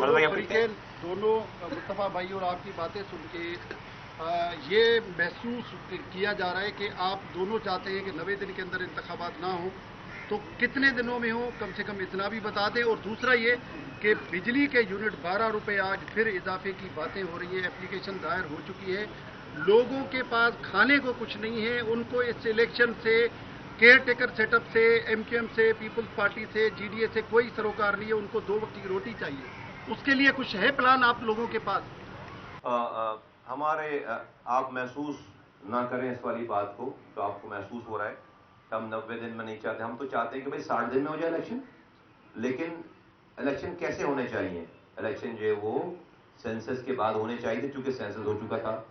दोनों मुस्तफ़ा भाई और आपकी बातें सुन के ये महसूस किया जा रहा है कि आप दोनों चाहते हैं कि 90 दिन के अंदर इंतखाबात ना हो, तो कितने दिनों में हो कम से कम इतना भी बता दें। और दूसरा ये कि बिजली के यूनिट 12 रुपये आज फिर इजाफे की बातें हो रही है, एप्लीकेशन दायर हो चुकी है, लोगों के पास खाने को कुछ नहीं है, उनको इस इलेक्शन से केयर टेकर सेटअप से, एमकेएम से, पीपल्स पार्टी से, जीडीए से कोई सरोकार नहीं है, उनको 2 वक्त की रोटी चाहिए। उसके लिए कुछ है प्लान आप लोगों के पास? हमारे आप महसूस ना करें इस वाली बात को, तो आपको महसूस हो रहा है कि हम 90 दिन में नहीं चाहते। हम तो चाहते हैं कि भाई 60 दिन में हो जाए इलेक्शन। लेकिन इलेक्शन कैसे होने चाहिए? इलेक्शन जो है वो सेंसस के बाद होने चाहिए थे, चूंकि सेंसस हो चुका था।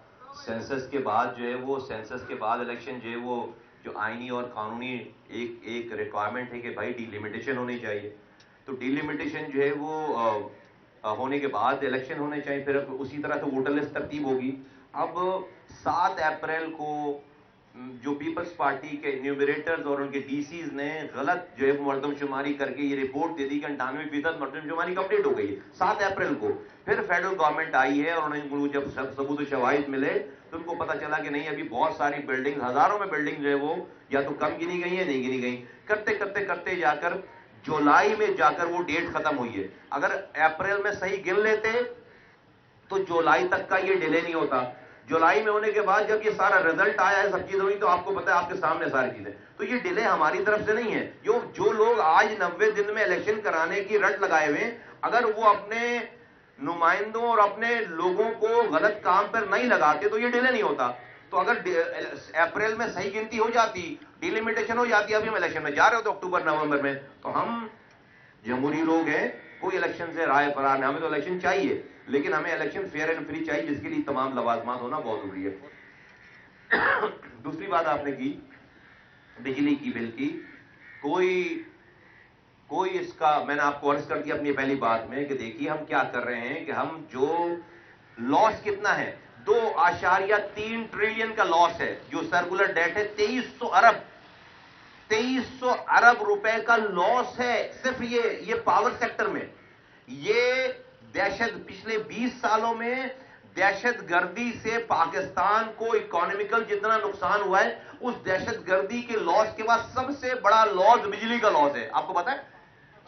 सेंसस के बाद जो है वो सेंसस के बाद इलेक्शन जो है वो जो आईनी और कानूनी एक रिक्वायरमेंट है कि भाई डिलिमिटेशन होनी चाहिए। तो डिलिमिटेशन जो है वो होने के बाद इलेक्शन होने चाहिए, फिर उसी तरह से वोटर लिस्ट तरतीब होगी। अब 7 अप्रैल को जो पीपल्स पार्टी के न्यूमरेटर्स और उनके डीसीज ने गलत जो है मर्दमशुमारी करके ये रिपोर्ट दे दी कि 98% मर्दमशुमारी कंप्लीट हो गई है 7 अप्रैल को। फिर फेडरल गवर्नमेंट आई है और उन्हें जब सबूत और शवाहिद मिले तो उनको पता चला कि नहीं, अभी बहुत सारी बिल्डिंग, हजारों में बिल्डिंग जो है वो या तो कम गिनी गई है, नहीं गिनी गई। करते करते करते जाकर जुलाई में जाकर वो डेट खत्म हुई है। अगर अप्रैल में सही गिन लेते तो जुलाई तक का ये डिले नहीं होता। जुलाई में होने के बाद जब ये सारा रिजल्ट आया है, सब चीजें हुई, तो आपको पता है आपके सामने सारी चीजें। तो ये डिले हमारी तरफ से नहीं है। जो लोग आज 90 दिन में इलेक्शन कराने की रट लगाए हुए, अगर वो अपने नुमाइंदों और अपने लोगों को गलत काम पर नहीं लगाते तो ये डिले नहीं होता। तो अगर अप्रैल में सही गिनती हो जाती, डिलिमिटेशन हो जाती, अभी हम इलेक्शन में जा रहे हो तो अक्टूबर नवंबर में, तो हम जमहूरी लोग हैं, कोई इलेक्शन से राय फरार नहीं। हमें तो इलेक्शन चाहिए, लेकिन हमें इलेक्शन फेयर एंड फ्री चाहिए, जिसके लिए तमाम लवाजमात होना बहुत जरूरी है। दूसरी बात आपने की बिजली की बिल की, कोई इसका, मैंने आपको अर्ज कर दिया अपनी पहली बात में कि देखिए हम क्या कर रहे हैं कि हम जो लॉस कितना है, 2.3 ट्रिलियन का लॉस है। जो सर्कुलर डेट है 2300 अरब रुपए का लॉस है सिर्फ ये पावर सेक्टर में। ये दहशत, पिछले 20 सालों में दहशतगर्दी से पाकिस्तान को इकोनॉमिकल जितना नुकसान हुआ है, उस दहशतगर्दी के लॉस के बाद सबसे बड़ा लॉस बिजली का लॉस है। आपको पता है,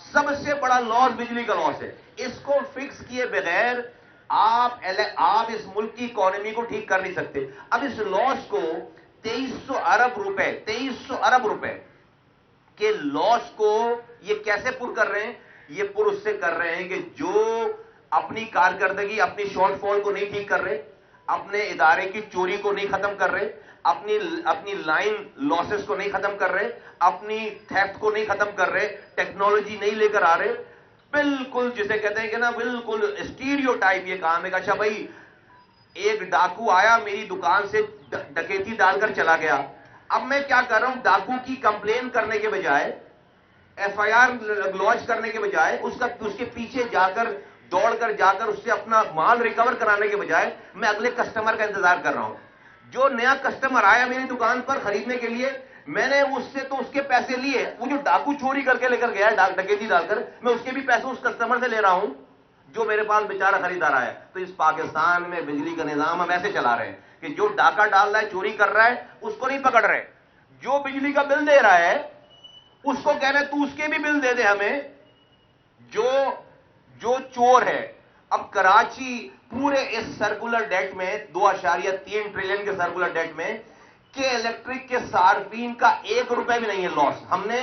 सबसे बड़ा लॉस बिजली का लॉस है। इसको फिक्स किए बगैर आप इस मुल्क की इकोनॉमी को ठीक कर नहीं सकते। अब इस लॉस को 2300 अरब रुपए के लॉस को ये कैसे पुर कर रहे हैं? ये पुर उससे कर रहे हैं कि जो अपनी कारकर्दगी, अपनी शॉर्टफॉल को नहीं ठीक कर रहे, अपने इदारे की चोरी को नहीं खत्म कर रहे, अपनी लाइन लॉसेस को नहीं खत्म कर रहे, अपनी थेफ्ट को नहीं खत्म कर रहे, टेक्नोलॉजी नहीं लेकर आ रहे। बिल्कुल जिसे कहते हैं कि ना, बिल्कुल स्टीरियोटाइप ये काम है। अच्छा भाई, एक डाकू आया मेरी दुकान से डकैती डालकर चला गया। अब मैं क्या कर रहा हूं, डाकू की कंप्लेन करने के बजाय, एफआईआर लॉन्च करने के बजाय, उसके पीछे जाकर दौड़कर जाकर उससे अपना माल रिकवर कराने के बजाय मैं अगले कस्टमर का इंतजार कर रहा हूं। जो नया कस्टमर आया मेरी दुकान पर खरीदने के लिए, मैंने उससे तो उसके पैसे लिए, वो जो डाकू चोरी करके लेकर गया डकैती डालकर, मैं उसके भी पैसे उस कस्टमर से ले रहा हूं जो मेरे पास बेचारा खरीदार आया। तो इस पाकिस्तान में बिजली का निजाम हम ऐसे चला रहे हैं कि जो डाका डाल रहा है, चोरी कर रहा है, उसको नहीं पकड़ रहे। जो बिजली का बिल दे रहा है उसको कह रहे तू उसके भी बिल दे दे हमें, जो चोर है। अब कराची पूरे इस सर्कुलर डेट में, 2.3 ट्रिलियन के सर्कुलर डेट में, के इलेक्ट्रिक के सार्फिन का 1 रुपए भी नहीं है लॉस। हमने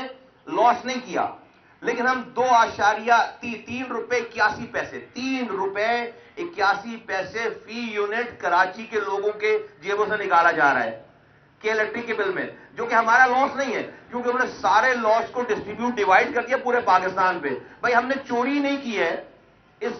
लॉस नहीं किया, लेकिन हम 2.3 रुपए 81 पैसे, 3 रुपए 81 पैसे फी यूनिट कराची के लोगों के जेबों से निकाला जा रहा है के इलेक्ट्रिक के बिल में, जो कि हमारा लॉस नहीं है, क्योंकि हमने सारे लॉस को डिवाइड कर दिया पूरे पाकिस्तान पे। भाई हमने चोरी नहीं की है, इस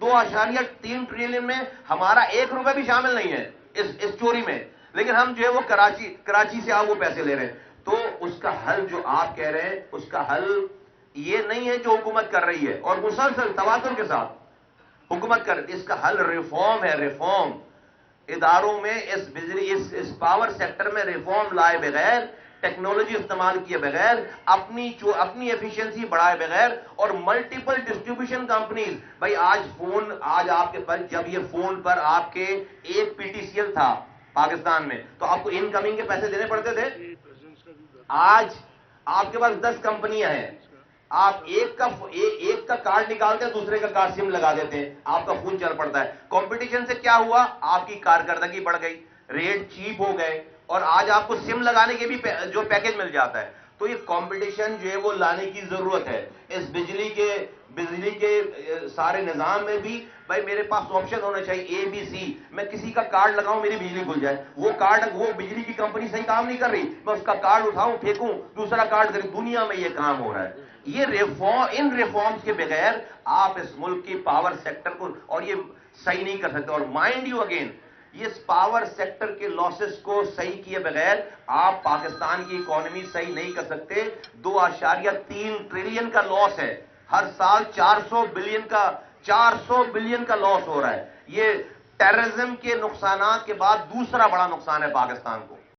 2.3 ट्रिलियन में हमारा 1 रुपए भी शामिल नहीं है इस चोरी में, लेकिन हम जो है वो कराची से आप वो पैसे ले रहे हैं। तो उसका हल जो आप कह रहे हैं, उसका हल ये नहीं है जो हुकूमत कर रही है और मुसलसल तवातुर के साथ हुकूमत कर, इसका हल रिफॉर्म है। रिफॉर्म इदारों में, इस बिजली, इस पावर सेक्टर में रिफॉर्म लाए बगैर ٹیکنالوجی استعمال کیے بغیر، اپنی ایفیشنسی بڑھائے بغیر، اور ملٹیپل ڈسٹریبیوشن کمپنیز. بھائی آج آپ کے پاس، جب یہ فون پر آپ کے ایک پی ٹی سی ایل تھا پاکستان میں، تو آپ کو ان کمنگ کے پیسے دینے پڑتے تھے. آج آپ کے پاس 10 کمپنیاں ہیں، آپ ایک کا کارڈ نکالتے ہیں، دوسرے کا کارڈ سم لگا دیتے ہیں، آپ کا فون چل پڑتا ہے. کمپٹیشن سے کیا ہوا؟ آپ کی کارکردگی بڑھ گئی، ریٹ چیپ ہو گئے، اور آج آپ کو سم لگانے کے بھی جو پیکج مل جاتا ہے. تو یہ کمپٹیشن جو ہے وہ لانے کی ضرورت ہے اس بجلی کے سارے نظام میں بھی. بھائی میرے پاس آپشن ہونا چاہیے اے بی سی. میں کسی کا کارڈ لگاؤں، میری بجلی کھل جائے. وہ بجلی کی کمپنی صحیح کام نہیں کر رہی، میں اس کا کارڈ اٹھاؤں پھینکوں، دوسرا کارڈ کریں. دنیا میں یہ کام ہو رہا ہے. ان ریفارمز کے بغیر آپ اس ملک کی پاور سیکٹر کو اور یہ صحیح نہیں کر سکتے. اور مائنڈ یو اگین، اس پاور سیکٹر کے لاسز کو صحیح کیے بغیر آپ پاکستان کی اکانومی صحیح نہیں کر سکتے. 2.3 ٹریلین کا لاس ہے ہر سال، 400 بلین کا لاس ہو رہا ہے. یہ ٹیررزم کے نقصانات کے بعد دوسرا بڑا نقصان ہے پاکستان کو.